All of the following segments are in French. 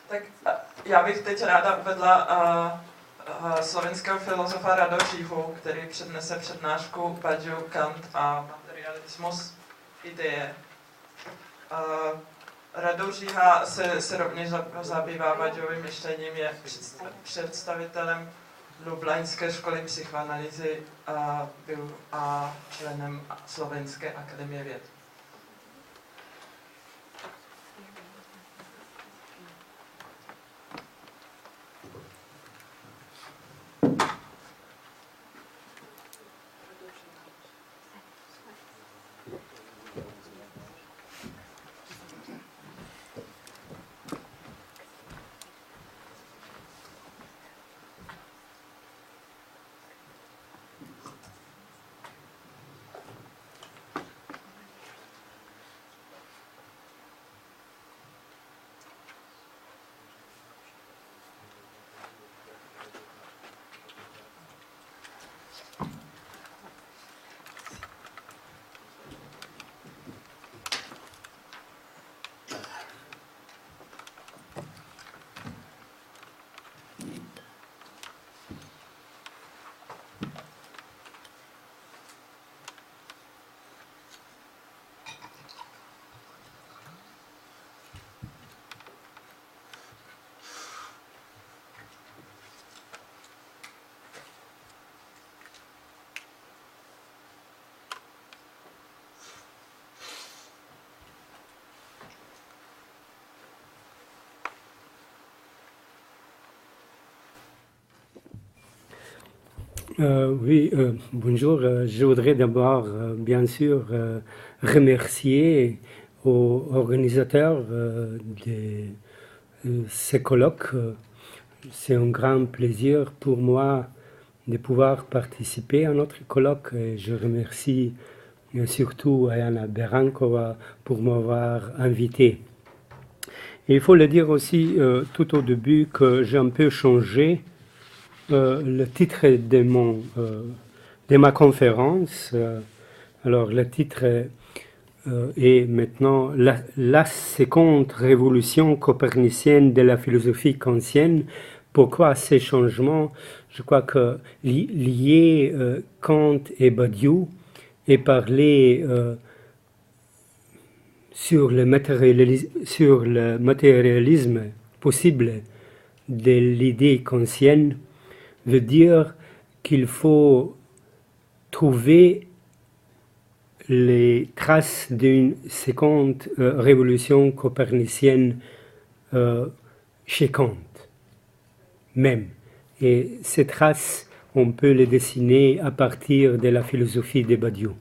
Tak já bych teď ráda uvedla slovenského filozofa Rado Říhu, který přednese přednášku Badiou, Kant a materialismus ideje. Rado Říha se rovněž zabývá Badiovým myšlením, je představitelem Lublaňské školy psychoanalýzy a členem Slovenské akademie věd. Bonjour. Je voudrais d'abord, bien sûr, remercier aux organisateurs de ces colloques. C'est un grand plaisir pour moi de pouvoir participer à notre colloque. Et je remercie surtout Ayana Berankova pour m'avoir invité. Et il faut le dire aussi tout au début que j'ai un peu changé le titre de ma conférence. Alors le titre est maintenant la seconde révolution copernicienne de la philosophie kantienne. Pourquoi ces changements? Je crois que lié Kant et Badiou et parler sur le matérialisme possible de l'idée kantienne veut dire qu'il faut trouver les traces d'une seconde révolution copernicienne chez Kant même. Et ces traces, on peut les dessiner à partir de la philosophie de Badiou.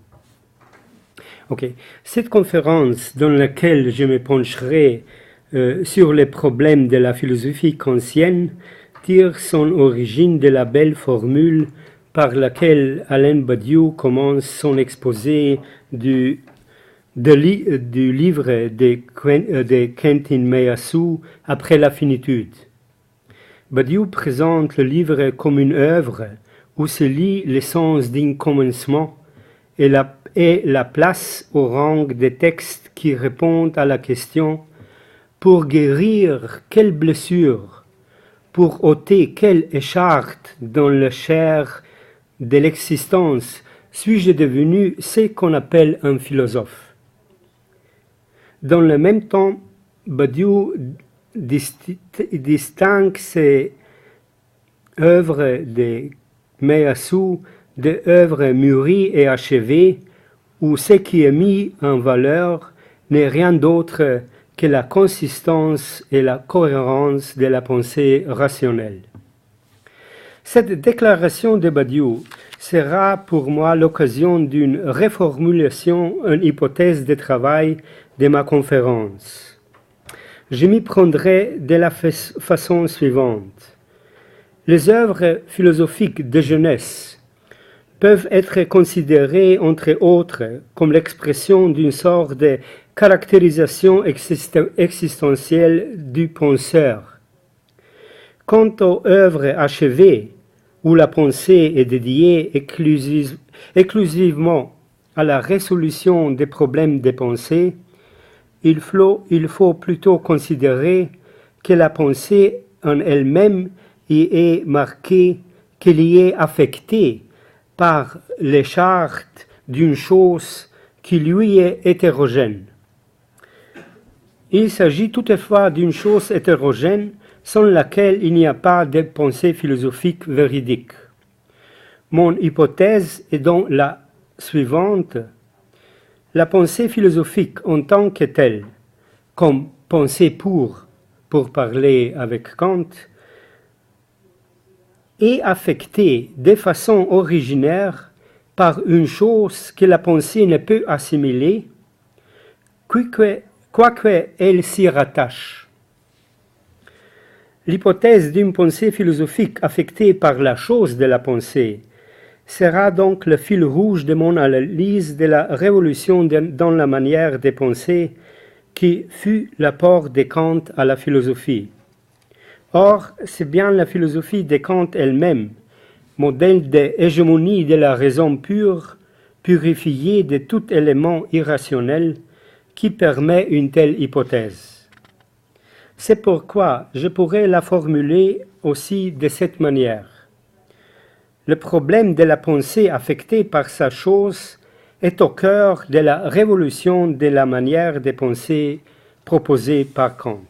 Okay. Cette conférence dans laquelle je me pencherai sur les problèmes de la philosophie kantienne tire son origine de la belle formule par laquelle Alain Badiou commence son exposé du livre de Quentin Meillassoux après la finitude. Badiou présente le livre comme une œuvre où se lit l'essence d'un commencement et la place au rang des textes qui répondent à la question « Pour guérir quelle blessure ? Pour ôter quelle écharpe dans la chair de l'existence suis-je devenu ce qu'on appelle un philosophe ?» Dans le même temps, Badiou distingue ses œuvres de Meillassoux des œuvres mûries et achevées, où ce qui est mis en valeur n'est rien d'autre que la consistance et la cohérence de la pensée rationnelle. Cette déclaration de Badiou sera pour moi l'occasion d'une reformulation en hypothèse de travail de ma conférence. Je m'y prendrai de la façon suivante. Les œuvres philosophiques de jeunesse peuvent être considérées, entre autres, comme l'expression d'une sorte de caractérisation existentielle du penseur. Quant aux œuvres achevées, où la pensée est dédiée exclusivement à la résolution des problèmes de pensée, il faut plutôt considérer que la pensée en elle-même y est marquée, qu'elle y est affectée par les chartes d'une chose qui lui est hétérogène. Il s'agit toutefois d'une chose hétérogène sans laquelle il n'y a pas de pensée philosophique véridique. Mon hypothèse est donc la suivante. La pensée philosophique en tant que telle, comme pensée pour parler avec Kant, est affectée de façon originaire par une chose que la pensée ne peut assimiler, quoique elle s'y rattache. L'hypothèse d'une pensée philosophique affectée par la chose de la pensée sera donc le fil rouge de mon analyse de la révolution dans la manière de penser qui fut l'apport de Kant à la philosophie. Or, c'est bien la philosophie de Kant elle-même, modèle d'hégémonie de la raison pure, purifiée de tout élément irrationnel, qui permet une telle hypothèse. C'est pourquoi je pourrais la formuler aussi de cette manière. Le problème de la pensée affectée par sa chose est au cœur de la révolution de la manière de penser proposée par Kant.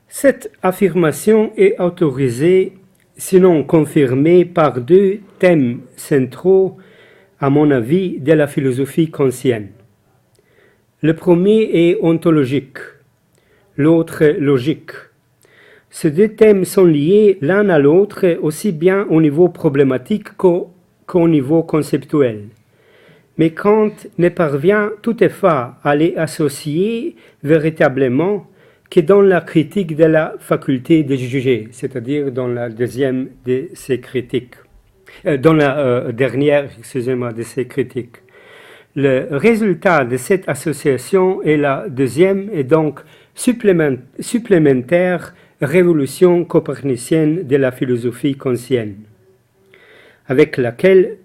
Cette affirmation est autorisée, sinon confirmée, par deux thèmes centraux, à mon avis, de la philosophie kantienne. Le premier est ontologique, l'autre logique. Ces deux thèmes sont liés l'un à l'autre aussi bien au niveau problématique qu'au niveau conceptuel. Mais Kant ne parvient toutefois à les associer véritablement que dans la critique de la faculté de juger, c'est-à-dire dans la deuxième de ses critiques, dans la dernière, de ses critiques. Le résultat de cette association est la deuxième et donc supplémentaire révolution copernicienne de la philosophie kantienne, avec laquelle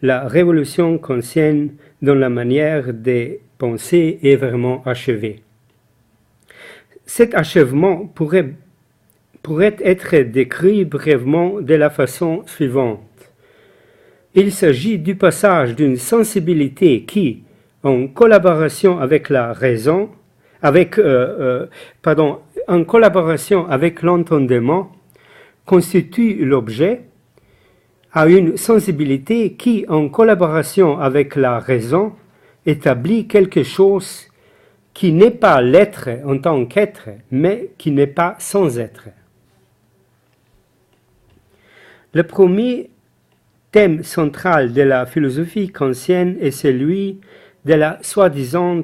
la révolution kantienne dans la manière de penser est vraiment achevée. Cet achèvement pourrait être décrit brièvement de la façon suivante. Il s'agit du passage d'une sensibilité qui, en collaboration avec la raison, en collaboration avec l'entendement, constitue l'objet, à une sensibilité qui, en collaboration avec la raison, établit quelque chose qui n'est pas l'être en tant qu'être, mais qui n'est pas sans être. Le premier thème central de la philosophie kantienne est celui de la soi-disant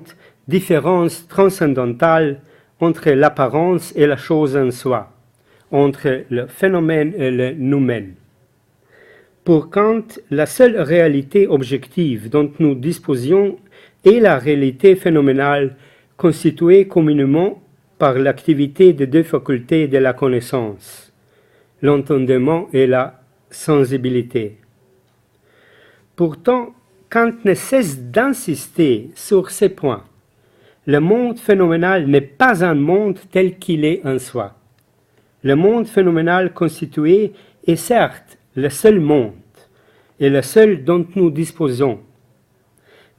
différence transcendantale entre l'apparence et la chose en soi, entre le phénomène et le noumen. Pour Kant, la seule réalité objective dont nous disposions est la réalité phénoménale constituée communément par l'activité des deux facultés de la connaissance, l'entendement et la sensibilité. Pourtant, Kant ne cesse d'insister sur ces points. Le monde phénoménal n'est pas un monde tel qu'il est en soi. Le monde phénoménal constitué est certes le seul monde et le seul dont nous disposons,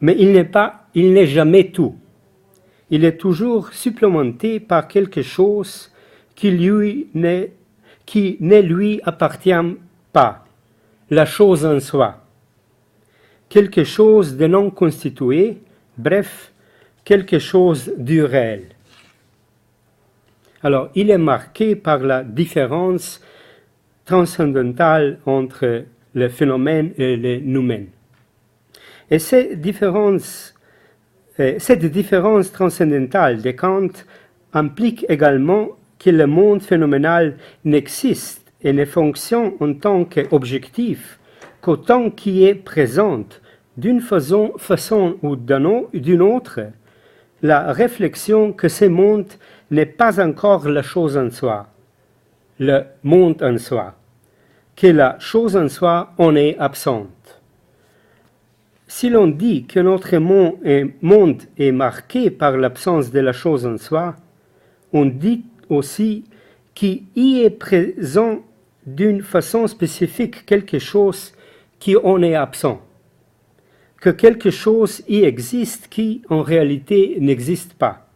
mais il n'est jamais tout. Il est toujours supplémenté par quelque chose qui ne lui appartient pas, la chose en soi. Quelque chose de non constitué, bref, quelque chose du réel. Alors, il est marqué par la différence transcendantale entre le phénomène et le noumen. Et cette différence transcendantale de Kant implique également que le monde phénoménal n'existe et ne fonctionne en tant qu'objectif qu'autant qu'il est présent d'une façon ou d'une autre, la réflexion que ce monde n'est pas encore la chose en soi, le monde en soi, que la chose en soi en est absente. Si l'on dit que notre monde est marqué par l'absence de la chose en soi, on dit aussi qu'il y est présent d'une façon spécifique quelque chose qui en est absent, que quelque chose y existe qui en réalité n'existe pas.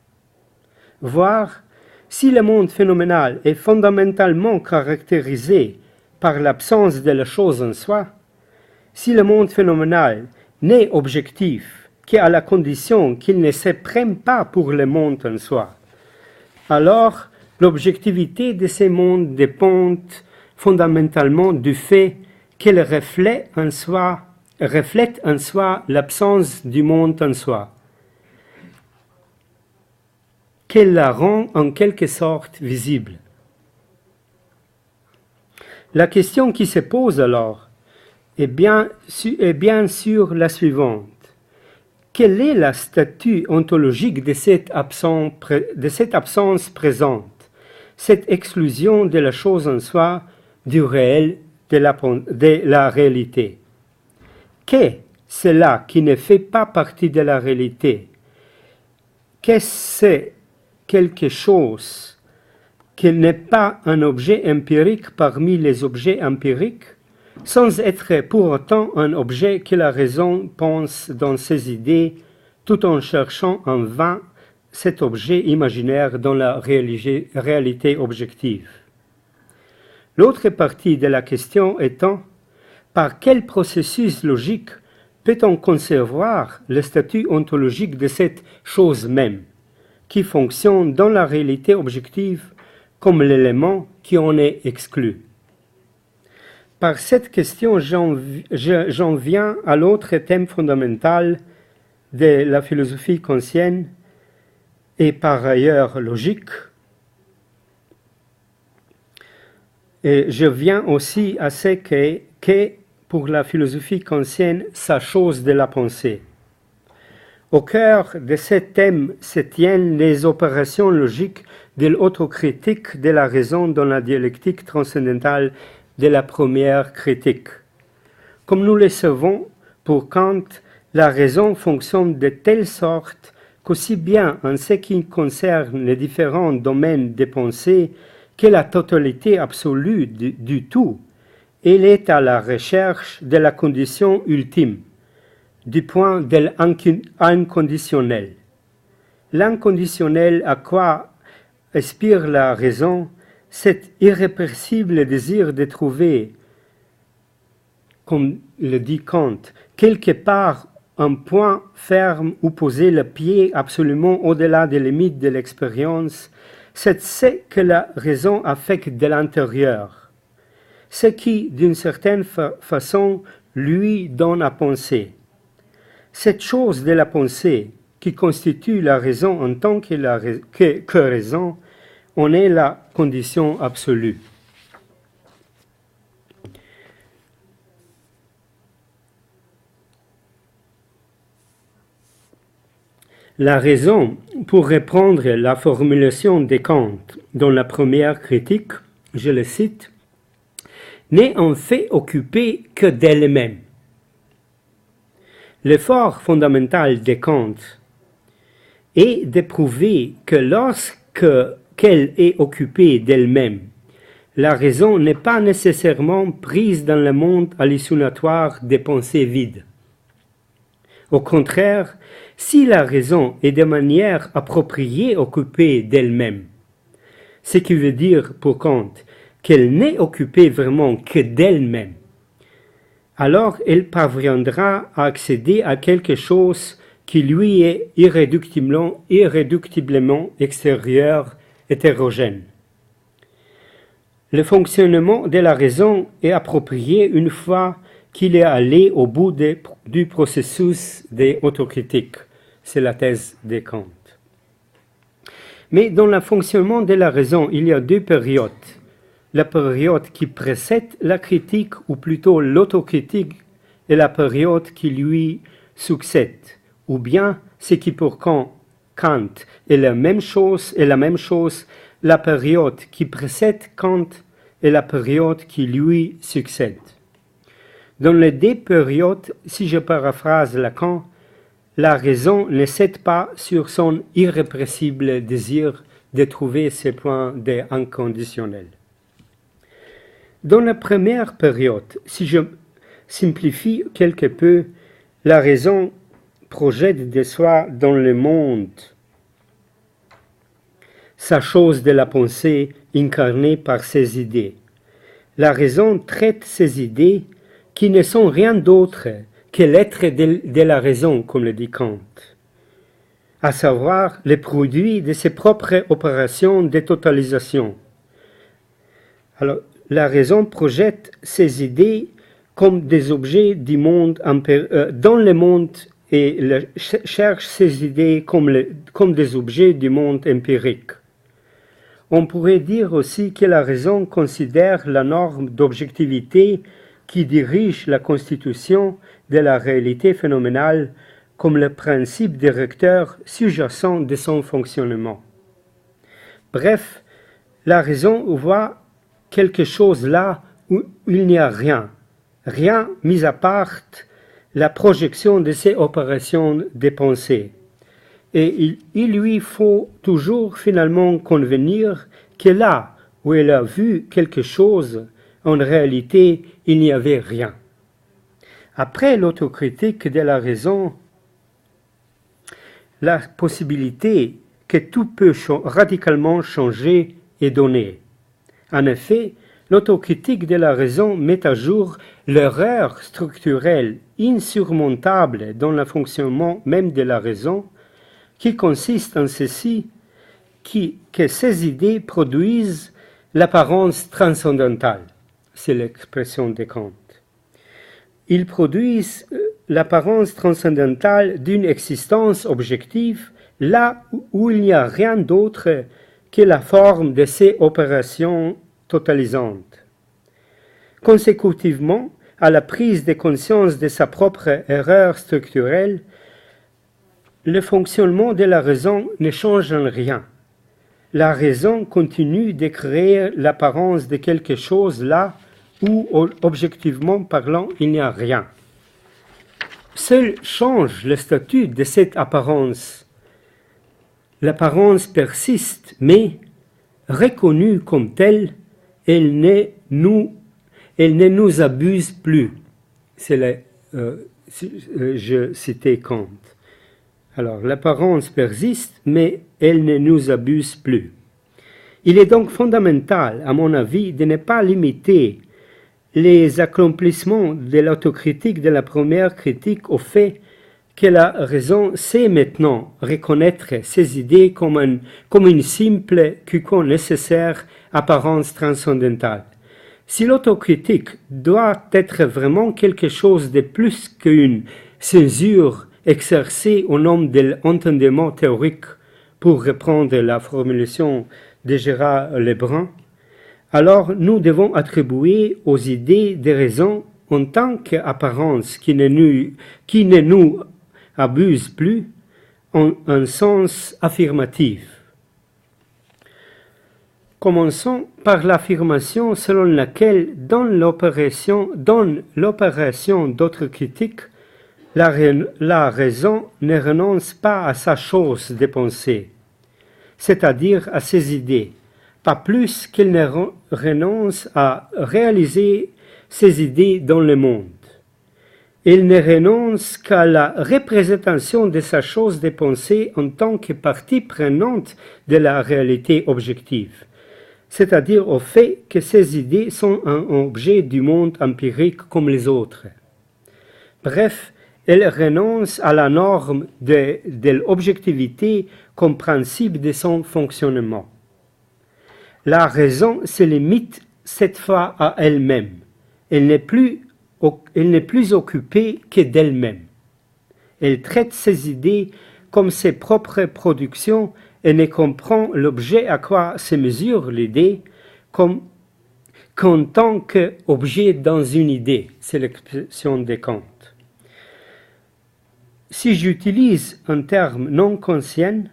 Voire, si le monde phénoménal est fondamentalement caractérisé par l'absence de la chose en soi, si le monde phénoménal n'est objectif qu'à la condition qu'il ne se prenne pas pour le monde en soi, alors l'objectivité de ces mondes dépend fondamentalement du fait qu'elle reflète en soi l'absence du monde en soi, qu'elle la rend en quelque sorte visible. La question qui se pose alors est bien sûr la suivante. Quel est le statut ontologique de cette absence présente, cette exclusion de la chose en soi, du réel, de la réalité? Qu'est cela qui ne fait pas partie de la réalité? Qu'est-ce quelque chose qui n'est pas un objet empirique parmi les objets empiriques, sans être pour autant un objet que la raison pense dans ses idées, tout en cherchant en vain cet objet imaginaire dans la réalité objective. L'autre partie de la question étant, par quel processus logique peut-on concevoir le statut ontologique de cette chose même, qui fonctionne dans la réalité objective comme l'élément qui en est exclu? Par cette question, j'en viens à l'autre thème fondamental de la philosophie kantienne et par ailleurs logique. Et je viens aussi à ce qu'est pour la philosophie kantienne sa chose de la pensée. Au cœur de ce thème se tiennent les opérations logiques de l'autocritique de la raison dans la dialectique transcendantale de la première critique. Comme nous le savons, pour Kant, la raison fonctionne de telle sorte qu'aussi bien en ce qui concerne les différents domaines des pensées que la totalité absolue du tout, elle est à la recherche de la condition ultime, du point de l'inconditionnel. L'inconditionnel à quoi aspire la raison, cet irrépressible désir de trouver, comme le dit Kant, quelque part un point ferme où poser le pied absolument au-delà des limites de l'expérience, c'est ce que la raison affecte de l'intérieur, ce qui, d'une certaine façon, lui donne à penser. Cette chose de la pensée, qui constitue la raison en tant que raison, en est la condition absolue. La raison, pour reprendre la formulation de Kant dans la première critique, je le cite, n'est en fait occupée que d'elle-même. L'effort fondamental de Kant est de prouver que lorsqu'elle est occupée d'elle-même, la raison n'est pas nécessairement prise dans le monde hallucinatoire des pensées vides. Au contraire, si la raison est de manière appropriée occupée d'elle-même, ce qui veut dire pour Kant qu'elle n'est occupée vraiment que d'elle-même, alors elle parviendra à accéder à quelque chose qui lui est irréductiblement extérieur, hétérogène. Le fonctionnement de la raison est approprié une fois qu'il est allé au bout du processus de autocritique. C'est la thèse de Kant. Mais dans le fonctionnement de la raison, il y a deux périodes. La période qui précède la critique, ou plutôt l'autocritique, et la période qui lui succède. Ou bien, ce qui pour Kant est la même chose, la période qui précède Kant et la période qui lui succède. Dans les deux périodes, si je paraphrase Lacan, la raison ne cède pas sur son irrépressible désir de trouver ces points inconditionnels. Dans la première période, si je simplifie quelque peu, la raison projette de soi dans le monde sa chose de la pensée incarnée par ses idées. La raison traite ces idées qui ne sont rien d'autre que l'être de la raison, comme le dit Kant, à savoir le produit de ses propres opérations de totalisation. Alors, la raison projette ces idées comme des objets du monde dans le monde et cherche ces idées comme des objets du monde empirique. On pourrait dire aussi que la raison considère la norme d'objectivité qui dirige la constitution de la réalité phénoménale comme le principe directeur sous-jacent de son fonctionnement. Bref, la raison voit quelque chose là où il n'y a rien, rien mis à part la projection de ses opérations de pensée. Et il lui faut toujours finalement convenir que là où elle a vu quelque chose, en réalité, il n'y avait rien. Après l'autocritique de la raison, la possibilité que tout peut radicalement changer est donnée. En effet, l'autocritique de la raison met à jour l'erreur structurelle insurmontable dans le fonctionnement même de la raison, qui consiste en ceci, que ces idées produisent l'apparence transcendantale. C'est l'expression de Kant. Ils produisent l'apparence transcendantale d'une existence objective là où il n'y a rien d'autre que la forme de ces opérations totalisantes. Consécutivement à la prise de conscience de sa propre erreur structurelle, le fonctionnement de la raison ne change en rien. La raison continue de créer l'apparence de quelque chose là où, objectivement parlant, il n'y a rien. Seul change le statut de cette apparence. L'apparence persiste, mais, reconnue comme telle, elle ne nous abuse plus. Je citais Kant. Alors, l'apparence persiste, mais elle ne nous abuse plus. Il est donc fondamental, à mon avis, de ne pas limiter les accomplissements de l'autocritique de la première critique au fait que la raison sait maintenant reconnaître ses idées comme une simple, quiconque nécessaire apparence transcendantale. Si l'autocritique doit être vraiment quelque chose de plus qu'une censure exercée au nom de l'entendement théorique, pour reprendre la formulation de Gérard Lebrun, alors nous devons attribuer aux idées des raisons en tant qu'apparence qui ne nous abuse plus un sens affirmatif. Commençons par l'affirmation selon laquelle dans l'opération d'autres critiques, la raison ne renonce pas à sa chose de pensée, c'est-à-dire à ses idées, pas plus qu'elle ne renonce à réaliser ses idées dans le monde. Elle ne renonce qu'à la représentation de sa chose de pensée en tant que partie prenante de la réalité objective, c'est-à-dire au fait que ces idées sont un objet du monde empirique comme les autres. Bref, elle renonce à la norme de l'objectivité comme principe de son fonctionnement. La raison se limite cette fois à elle-même. Elle n'est plus occupée que d'elle-même. Elle traite ses idées comme ses propres productions et ne comprend l'objet à quoi se mesure l'idée qu'en tant qu'objet dans une idée. C'est l'expression de Kant. Si j'utilise un terme non conscient,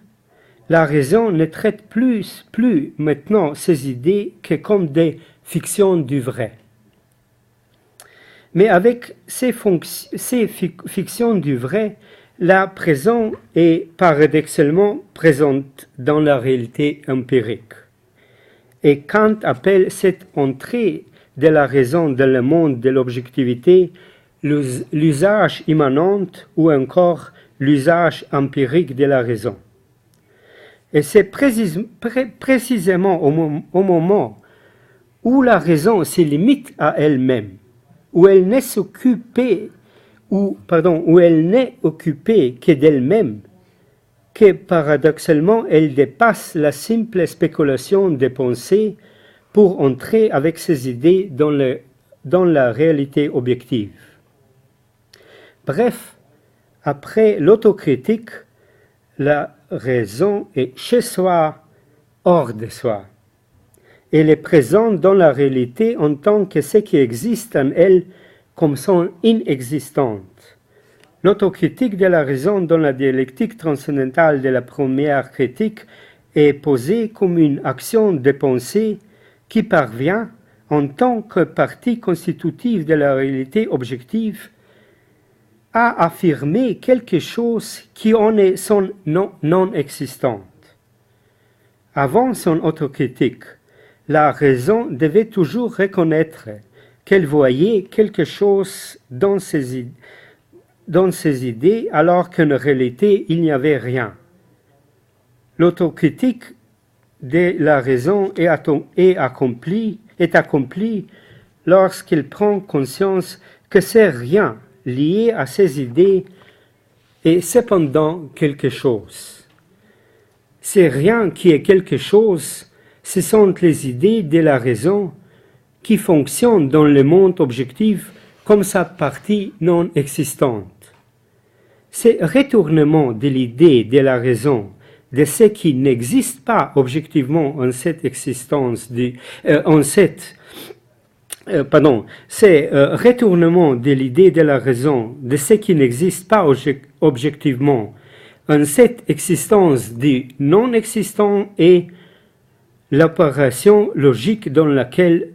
la raison ne traite plus maintenant ces idées que comme des fictions du vrai. Mais avec ces fictions du vrai, la présence est paradoxalement présente dans la réalité empirique. Et Kant appelle cette entrée de la raison dans le monde de l'objectivité l'usage immanent ou encore l'usage empirique de la raison. Et c'est précisément au moment où la raison se limite à elle-même, où elle n'est occupée que d'elle-même, que paradoxalement elle dépasse la simple spéculation des pensées pour entrer avec ses idées dans la réalité objective. Bref, après l'autocritique, la raison est chez soi, hors de soi. Elle est présente dans la réalité en tant que ce qui existe en elle comme son inexistante. L'autocritique de la raison dans la dialectique transcendantale de la première critique est posée comme une action de pensée qui parvient, en tant que partie constitutive de la réalité objective, à affirmer quelque chose qui en est son non-existante. Avant son autocritique, la raison devait toujours reconnaître qu'elle voyait quelque chose dans ses idées alors qu'en réalité il n'y avait rien. L'autocritique de la raison est accomplie lorsqu'elle prend conscience que c'est rien lié à ses idées est cependant quelque chose. C'est rien qui est quelque chose, ce sont les idées de la raison qui fonctionnent dans le monde objectif comme sa partie non existante. Ce retournement de l'idée de la raison de ce qui n'existe pas objectivement en cette existence, c'est retournement de l'idée de la raison de ce qui n'existe pas objectivement en cette existence du non-existant et l'opération logique dans laquelle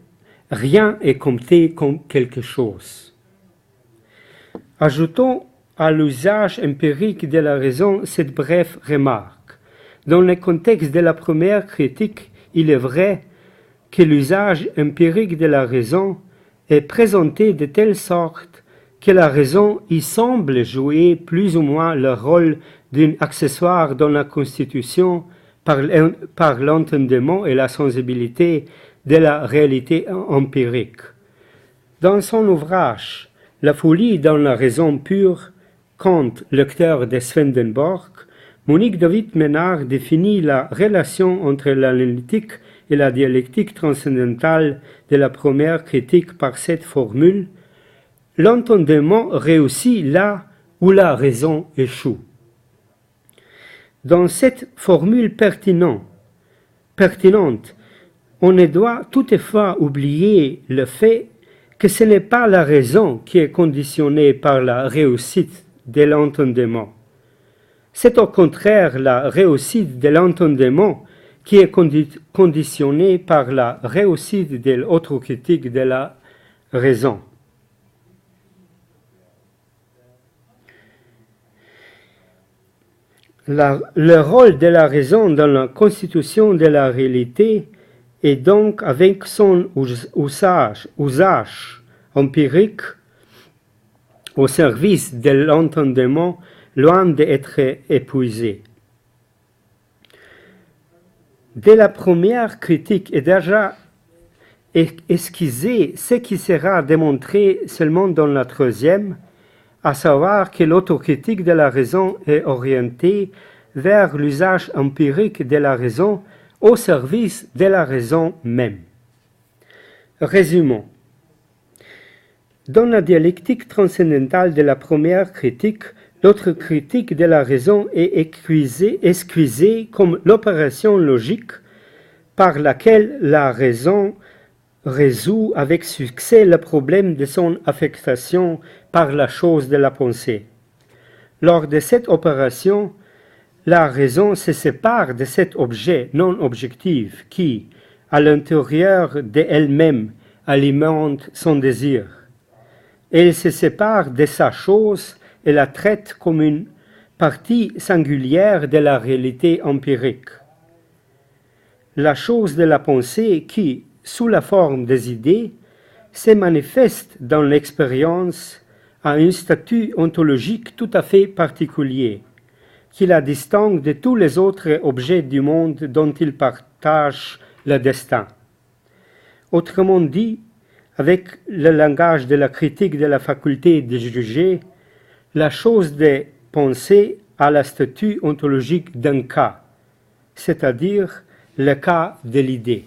rien est compté comme quelque chose. Ajoutons à l'usage empirique de la raison cette brève remarque. Dans le contexte de la première critique, il est vrai que l'usage empirique de la raison est présenté de telle sorte que la raison y semble jouer plus ou moins le rôle d'un accessoire dans la constitution par l'entendement et la sensibilité de la réalité empirique. Dans son ouvrage « La folie dans la raison pure », Kant, lecteur de Swedenborg, Monique David Ménard définit la relation entre l'analytique et la dialectique transcendantale de la première critique par cette formule: l'entendement réussit là où la raison échoue. Dans cette formule pertinente, on ne doit toutefois oublier le fait que ce n'est pas la raison qui est conditionnée par la réussite de l'entendement. C'est au contraire la réussite de l'entendement qui est conditionnée par la réussite de l'autocritique de la raison. Le rôle de la raison dans la constitution de la réalité est donc, avec son usage empirique au service de l'entendement, loin d'être épuisé. Dès la première critique est déjà esquissé ce qui sera démontré seulement dans la troisième, à savoir que l'autocritique de la raison est orientée vers l'usage empirique de la raison au service de la raison même. Résumons. Dans la dialectique transcendantale de la première critique, l'autre critique de la raison est esquissée comme l'opération logique par laquelle la raison résout avec succès le problème de son affectation par la chose de la pensée. Lors de cette opération, la raison se sépare de cet objet non objectif qui, à l'intérieur d'elle-même, alimente son désir. Elle se sépare de sa chose et la traite comme une partie singulière de la réalité empirique. La chose de la pensée qui, sous la forme des idées, se manifeste dans l'expérience a un statut ontologique tout à fait particulier, qui la distingue de tous les autres objets du monde dont il partage le destin. Autrement dit, avec le langage de la critique de la faculté de juger, la chose de penser a le statut ontologique d'un cas, c'est-à-dire le cas de l'idée.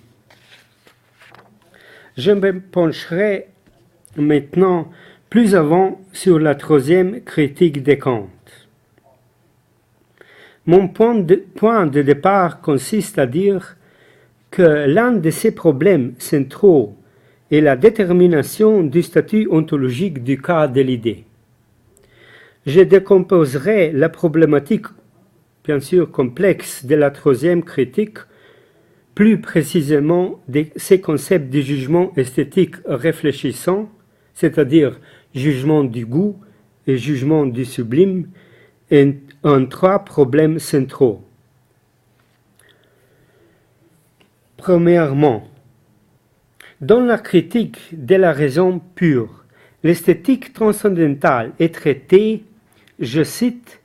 Je me pencherai maintenant plus avant sur la troisième critique de Kant. Mon point de départ consiste à dire que l'un de ces problèmes centraux est la détermination du statut ontologique du cas de l'idée. Je décomposerai la problématique, bien sûr complexe, de la troisième critique, plus précisément de ces concepts de jugement esthétique réfléchissant, c'est-à-dire jugement du goût et jugement du sublime, en trois problèmes centraux. Premièrement, dans la critique de la raison pure, l'esthétique transcendantale est traitée, je cite,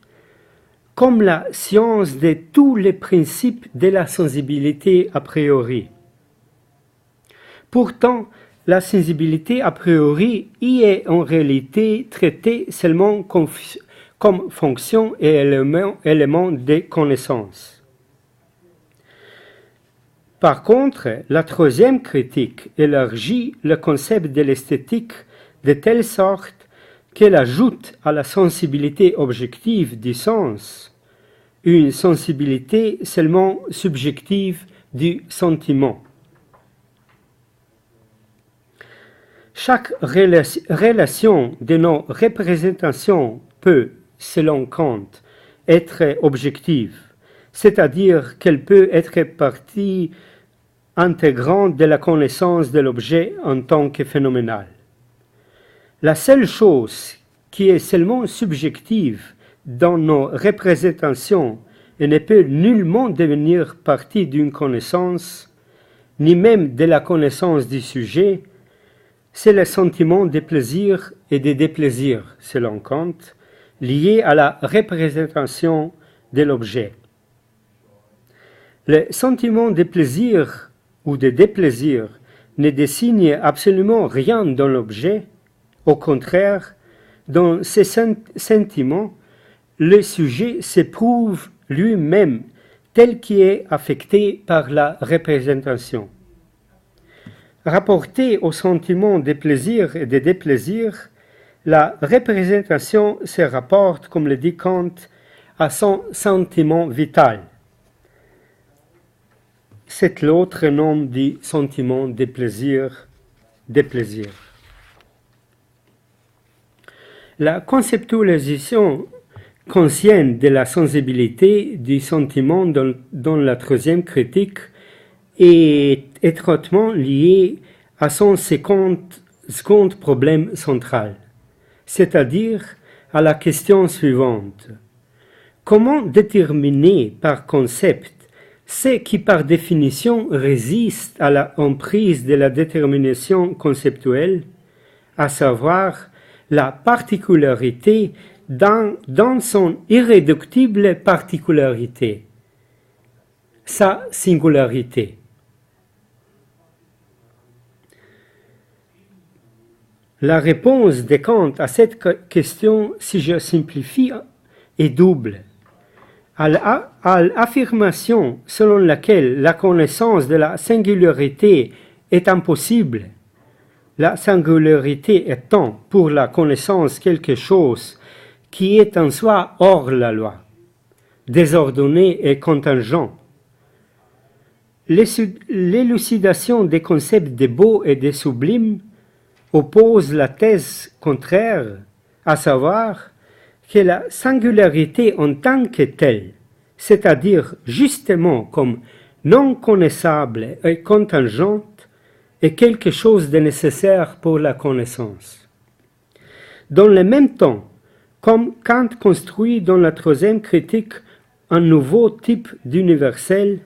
comme la science de tous les principes de la sensibilité a priori. Pourtant, la sensibilité a priori y est en réalité traitée seulement comme fonction et élément de connaissance. Par contre, la troisième critique élargit le concept de l'esthétique de telle sorte qu'elle ajoute à la sensibilité objective du sens une sensibilité seulement subjective du sentiment. Chaque relation de nos représentations peut, selon Kant, être objective, c'est-à-dire qu'elle peut être partie intégrante de la connaissance de l'objet en tant que phénoménal. La seule chose qui est seulement subjective dans nos représentations et ne peut nullement devenir partie d'une connaissance, ni même de la connaissance du sujet, c'est le sentiment de plaisir et de déplaisir, selon Kant, lié à la représentation de l'objet. Le sentiment de plaisir ou de déplaisir ne désigne absolument rien dans l'objet. Au contraire, dans ces sentiments, le sujet s'éprouve lui-même tel qu'il est affecté par la représentation. Rapporté au sentiment de plaisir et de déplaisir, la représentation se rapporte, comme le dit Kant, à son sentiment vital. C'est l'autre nom du sentiment de plaisir, déplaisir. La conceptualisation consciente de la sensibilité du sentiment dans la troisième critique est étroitement liée à son second problème central, c'est-à-dire à la question suivante. Comment déterminer par concept ce qui par définition résiste à la emprise de la détermination conceptuelle, à savoir la particularité dans son irréductible particularité, sa singularité. La réponse de Kant à cette question, si je simplifie, est double. À l'affirmation selon laquelle la connaissance de la singularité est impossible, la singularité étant pour la connaissance quelque chose qui est en soi hors la loi, désordonné et contingent. L'élucidation des concepts de beau et de sublime oppose la thèse contraire, à savoir que la singularité en tant que telle, c'est-à-dire justement comme non connaissable et contingente, est quelque chose de nécessaire pour la connaissance. Dans le même temps, Comme Kant construit dans la troisième critique un nouveau type d'universel,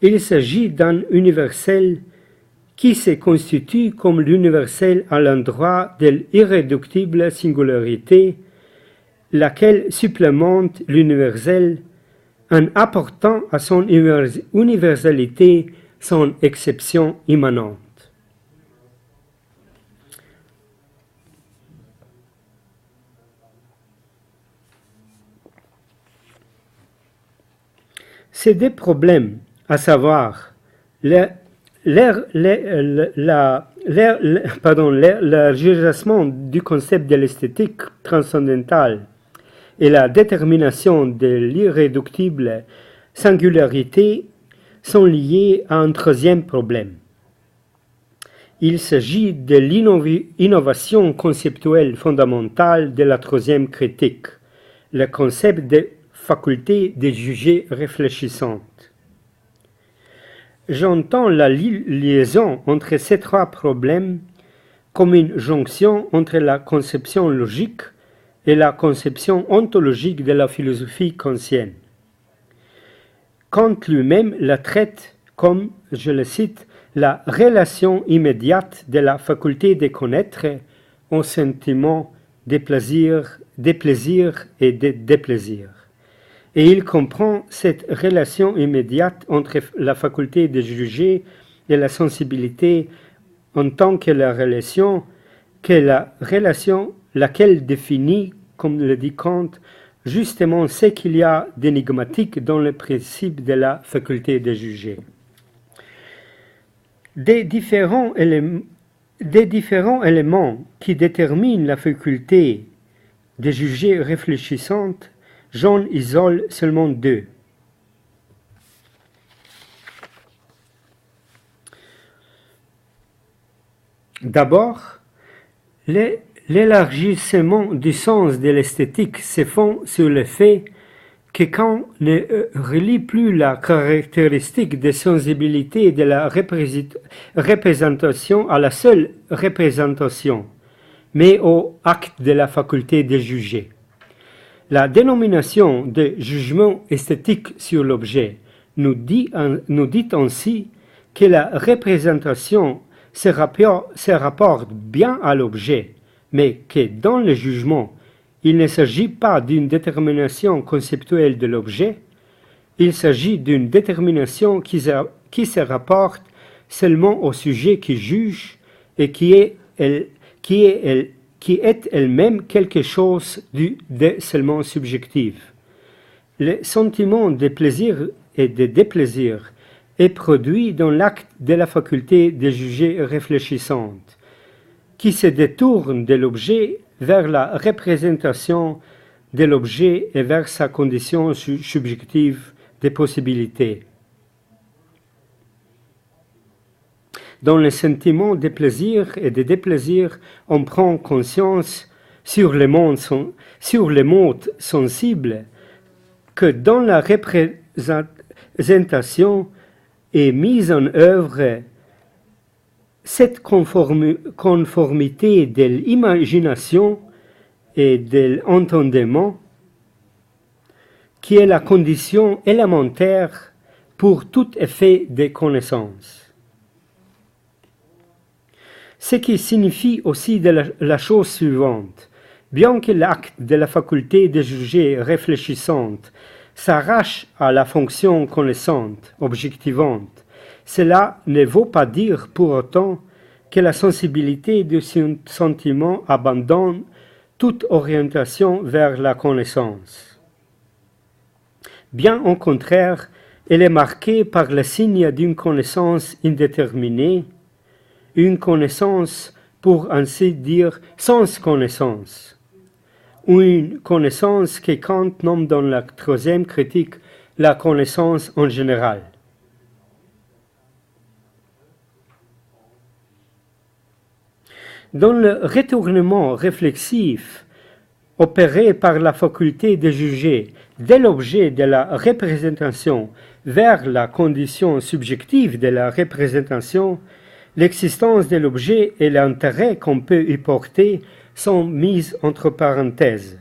il s'agit d'un universel qui se constitue comme l'universel à l'endroit de l'irréductible singularité, laquelle supplémente l'universel en apportant à son universalité son exception immanente. Ces deux problèmes, à savoir l'élargissement du concept de l'esthétique transcendantale et la détermination de l'irréductible singularité, sont liés à un troisième problème. Il s'agit de l'innovation conceptuelle fondamentale de la troisième critique, le concept de faculté de juger réfléchissante. J'entends la liaison entre ces trois problèmes comme une jonction entre la conception logique et la conception ontologique de la philosophie kantienne. Kant lui-même la traite comme, je le cite, la relation immédiate de la faculté de connaître au sentiment des plaisirs et des déplaisirs. Et il comprend cette relation immédiate entre la faculté de juger et la sensibilité en tant que la relation laquelle définit, comme le dit Kant, justement ce qu'il y a d'énigmatique dans le principe de la faculté de juger. Des différents éléments qui déterminent la faculté de juger réfléchissante, j'en isole seulement deux. D'abord, l'élargissement du sens de l'esthétique se fonde sur le fait que Kant ne relie plus la caractéristique de sensibilité de la représentation à la seule représentation, mais au acte de la faculté de juger. La dénomination de jugement esthétique sur l'objet nous dit ainsi que la représentation se rapporte bien à l'objet, mais que dans le jugement, il ne s'agit pas d'une détermination conceptuelle de l'objet, il s'agit d'une détermination qui se rapporte seulement au sujet qui juge et qui est elle-même quelque chose de seulement subjectif. Le sentiment de plaisir et de déplaisir est produit dans l'acte de la faculté de juger réfléchissante, qui se détourne de l'objet vers la représentation de l'objet et vers sa condition subjective de possibilité. Dans le sentiment de plaisir et de déplaisir, on prend conscience sur le monde sensible que dans la représentation est mise en œuvre cette conformité de l'imagination et de l'entendement qui est la condition élémentaire pour tout effet de connaissance. Ce qui signifie aussi la chose suivante. Bien que l'acte de la faculté de juger réfléchissante s'arrache à la fonction connaissante, objectivante, cela ne veut pas dire pour autant que la sensibilité du sentiment abandonne toute orientation vers la connaissance. Bien au contraire, elle est marquée par le signe d'une connaissance indéterminée, une connaissance, pour ainsi dire, sans connaissance, ou une connaissance que Kant nomme dans la troisième critique la connaissance en général. Dans le retournement réflexif opéré par la faculté de juger de l'objet de la représentation vers la condition subjective de la représentation, l'existence de l'objet et l'intérêt qu'on peut y porter sont mises entre parenthèses.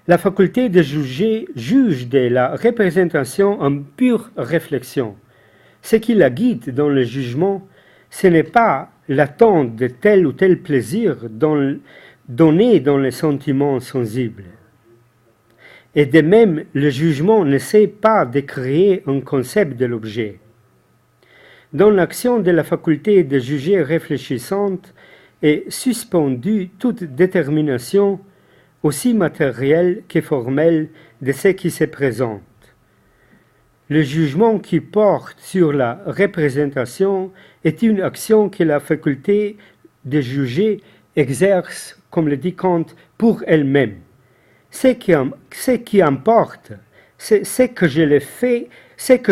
La faculté de juger juge de la représentation en pure réflexion. Ce qui la guide dans le jugement, ce n'est pas l'attente de tel ou tel plaisir donné dans les sentiments sensibles. Et de même, le jugement n'essaie pas de créer un concept de l'objet. Dans l'action de la faculté de juger réfléchissante est suspendue toute détermination, aussi matérielle que formelle, de ce qui se présente. Le jugement qui porte sur la représentation est une action que la faculté de juger exerce, comme le dit Kant, pour elle-même. Ce qui importe, c'est ce que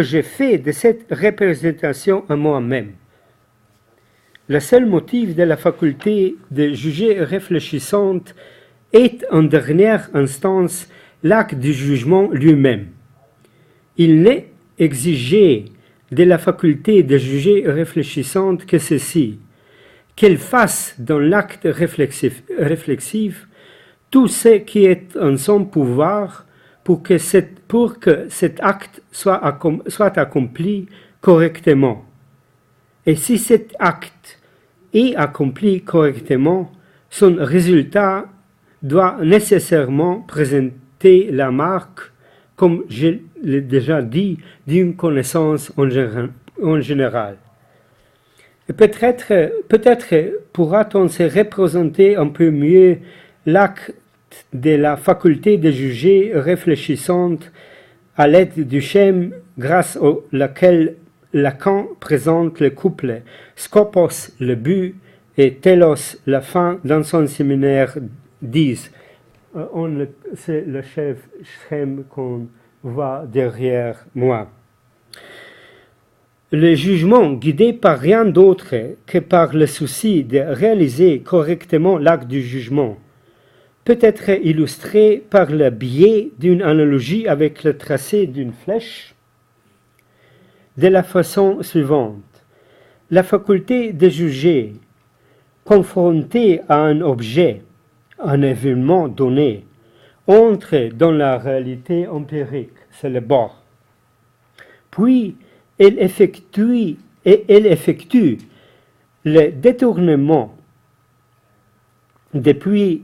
je fais de cette représentation à moi-même. Le seul motif de la faculté de juger réfléchissante est en dernière instance l'acte du jugement lui-même. Il n'est exigé de la faculté de juger réfléchissante que ceci, qu'elle fasse dans l'acte réflexif tout ce qui est en son pouvoir pour que cet acte soit accompli correctement. Et si cet acte est accompli correctement, son résultat doit nécessairement présenter la marque, comme je l'ai déjà dit, d'une connaissance en général. Et peut-être pourra-t-on se représenter un peu mieux l'acte de la faculté de juger réfléchissante à l'aide du schème grâce auquel Lacan présente le couple Skopos le but et Telos la fin dans son séminaire 10. C'est le schème qu'on voit derrière moi. Le jugement guidé par rien d'autre que par le souci de réaliser correctement l'acte du jugement peut être illustré par le biais d'une analogie avec le tracé d'une flèche de la façon suivante. La faculté de juger, confrontée à un objet, un événement donné, entre dans la réalité empirique, c'est le bord. Puis, elle effectue le détournement depuis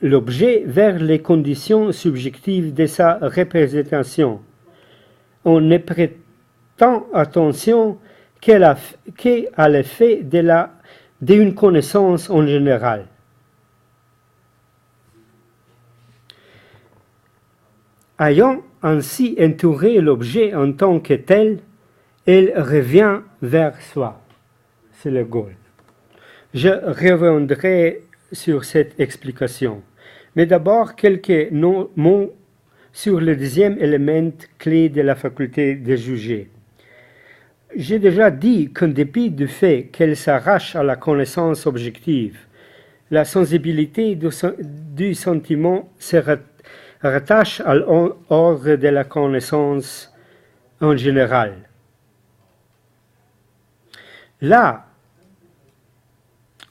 l'objet vers les conditions subjectives de sa représentation. On ne prêtant attention qu'à l'effet d'une connaissance en général. Ayant ainsi entouré l'objet en tant que tel, elle revient vers soi. C'est le goal. Je reviendrai sur cette explication. Mais d'abord, quelques mots sur le deuxième élément clé de la faculté de juger. J'ai déjà dit qu'en dépit du fait qu'elle s'arrache à la connaissance objective, la sensibilité du sentiment se rattache à l'ordre de la connaissance en général. Là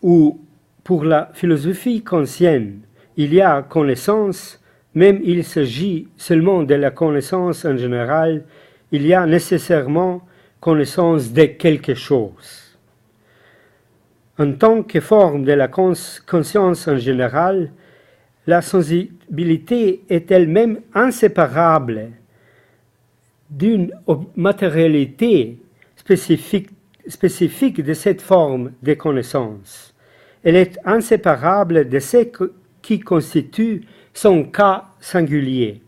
où, pour la philosophie kantienne, il y a connaissance, même il s'agit seulement de la connaissance en général, il y a nécessairement connaissance de quelque chose. En tant que forme de la conscience en général, la sensibilité est elle-même inséparable d'une matérialité spécifique de cette forme de connaissance. Elle est inséparable de ce qui constitue son cas singulier.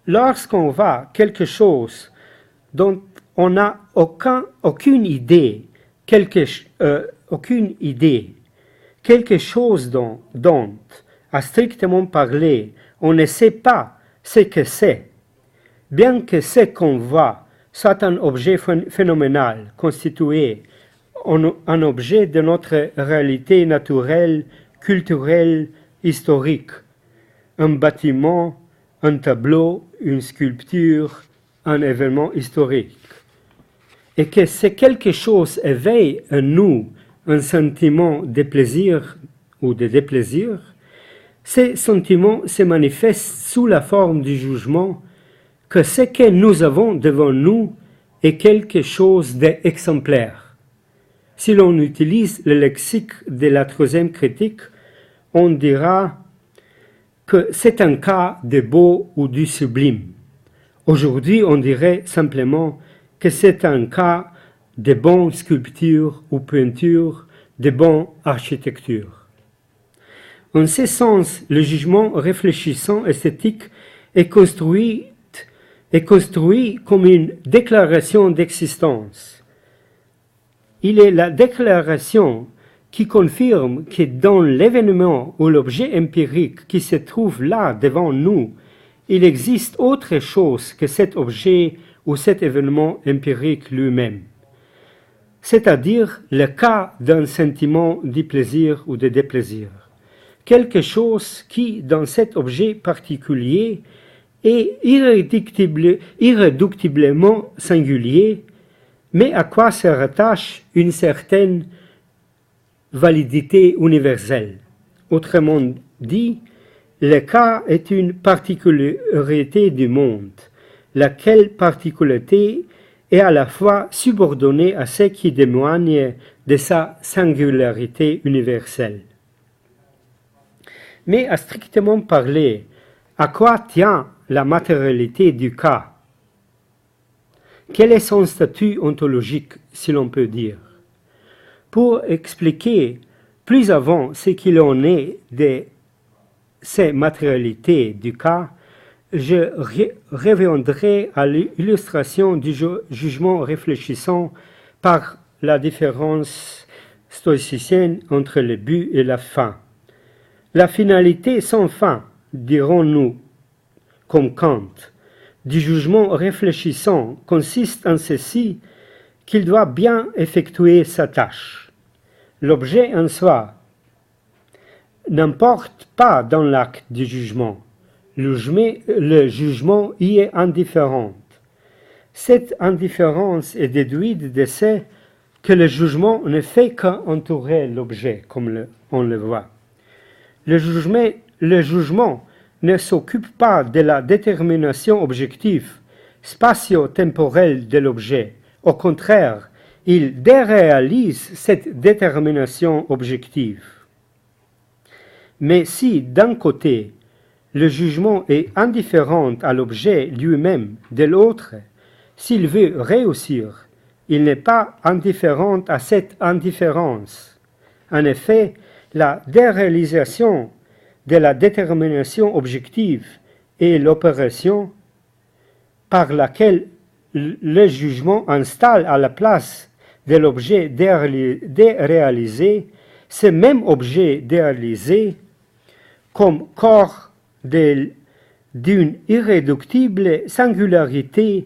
Lorsqu'on voit quelque chose dont on n'a aucune idée, quelque chose dont, à strictement parler, on ne sait pas ce que c'est, bien que ce qu'on voit soit un objet phénoménal constitué un objet de notre réalité naturelle, culturelle, historique, un bâtiment, un tableau, une sculpture, un événement historique. Et que ce quelque chose éveille en nous un sentiment de plaisir ou de déplaisir, Ces sentiments se manifestent sous la forme du jugement que ce que nous avons devant nous est quelque chose d'exemplaire. Si l'on utilise le lexique de la troisième critique, on dira que c'est un cas de beau ou du sublime. Aujourd'hui, on dirait simplement que c'est un cas de bonne sculpture ou peinture, de bonne architecture. En ce sens, le jugement réfléchissant esthétique est construit comme une déclaration d'existence. Il est la déclaration qui confirme que dans l'événement ou l'objet empirique qui se trouve là devant nous, il existe autre chose que cet objet ou cet événement empirique lui-même, c'est-à-dire le cas d'un sentiment de plaisir ou de déplaisir. Quelque chose qui, dans cet objet particulier, est irréductiblement singulier, mais à quoi se rattache une certaine validité universelle. Autrement dit, le cas est une particularité du monde, laquelle particularité est à la fois subordonnée à ce qui témoigne de sa singularité universelle. Mais à strictement parler, à quoi tient la matérialité du cas? Quel est son statut ontologique, si l'on peut dire? Pour expliquer plus avant ce qu'il en est de ces matérialités du cas, je reviendrai à l'illustration du jugement réfléchissant par la différence stoïcienne entre le but et la fin. La finalité sans fin, dirons-nous, comme Kant, du jugement réfléchissant consiste en ceci qu'il doit bien effectuer sa tâche. L'objet en soi n'importe pas dans l'acte du jugement. Le jugement y est indifférent. Cette indifférence est déduite de ce que le jugement ne fait qu'entourer l'objet, comme on le voit. Le jugement ne s'occupe pas de la détermination objective, spatio-temporelle de l'objet. Au contraire, il déréalise cette détermination objective. Mais si, d'un côté, le jugement est indifférent à l'objet lui-même, de l'autre, s'il veut réussir, il n'est pas indifférent à cette indifférence. En effet, la déréalisation de la détermination objective est l'opération par laquelle le jugement installe à la place de l'objet déréalisé ce même objet déréalisé comme corps d'une irréductible singularité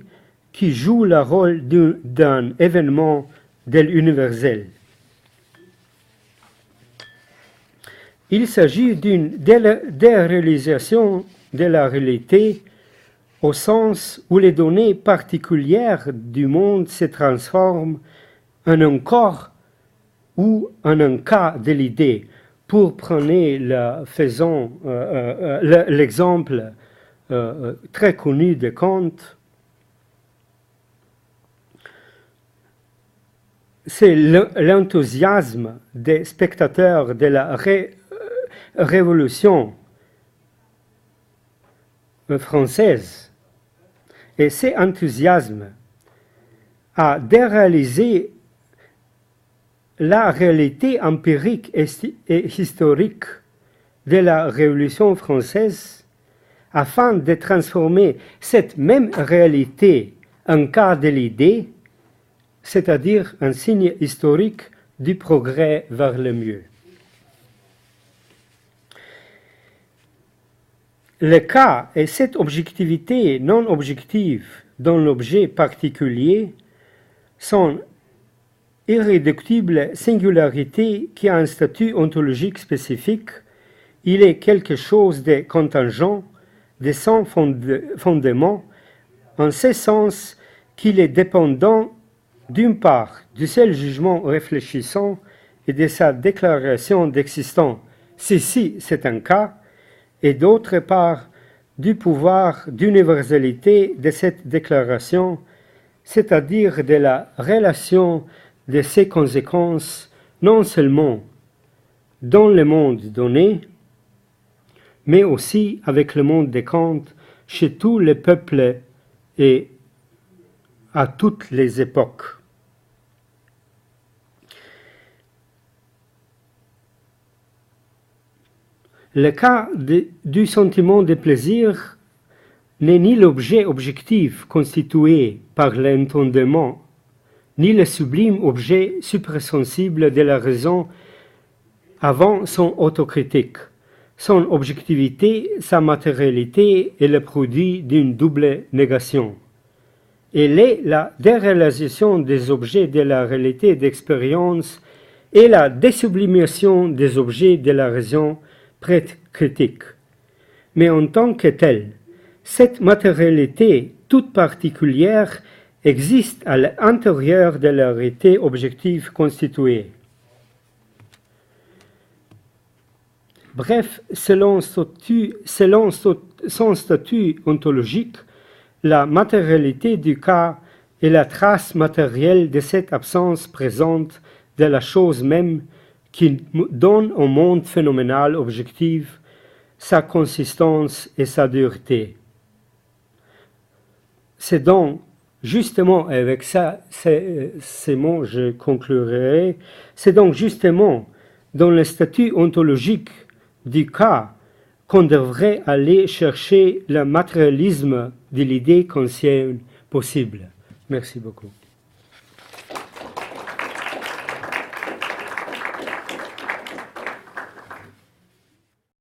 qui joue le rôle d'un événement de l'universel. Il s'agit d'une déréalisation de la réalité au sens où les données particulières du monde se transforment en un corps ou en un cas de l'idée. Pour prendre l'exemple très connu de Kant, c'est l'enthousiasme des spectateurs de la Révolution française. Et cet enthousiasme a déréalisé la réalité empirique et historique de la Révolution française afin de transformer cette même réalité en cas de l'idée, c'est-à-dire un signe historique du progrès vers le mieux. Le cas et cette objectivité non objective dans l'objet particulier sont irréductible singularité qui a un statut ontologique spécifique, il est quelque chose de contingent, de sans fondement, en ce sens qu'il est dépendant d'une part du seul jugement réfléchissant et de sa déclaration d'existence. Ceci, c'est un cas, et d'autre part du pouvoir d'universalité de cette déclaration, c'est-à-dire de la relation de ses conséquences non seulement dans le monde donné, mais aussi avec le monde de Kant, chez tous les peuples et à toutes les époques. Le cas du sentiment de plaisir n'est ni l'objet objectif constitué par l'entendement, ni le sublime objet suprasensible de la raison avant son autocritique. Son objectivité, sa matérialité est le produit d'une double négation. Elle est la déréalisation des objets de la réalité d'expérience et la désublimation des objets de la raison critique. Mais en tant que telle, cette matérialité toute particulière existe à l'intérieur de la réalité objective constituée. Bref, selon son statut ontologique, la matérialité du cas est la trace matérielle de cette absence présente de la chose même qui donne au monde phénoménal objectif sa consistance et sa dureté. C'est donc justement, avec ça, ces mots je conclurai, c'est donc justement dans le statut ontologique du cas qu'on devrait aller chercher le matérialisme de l'idée consciente possible. Merci beaucoup.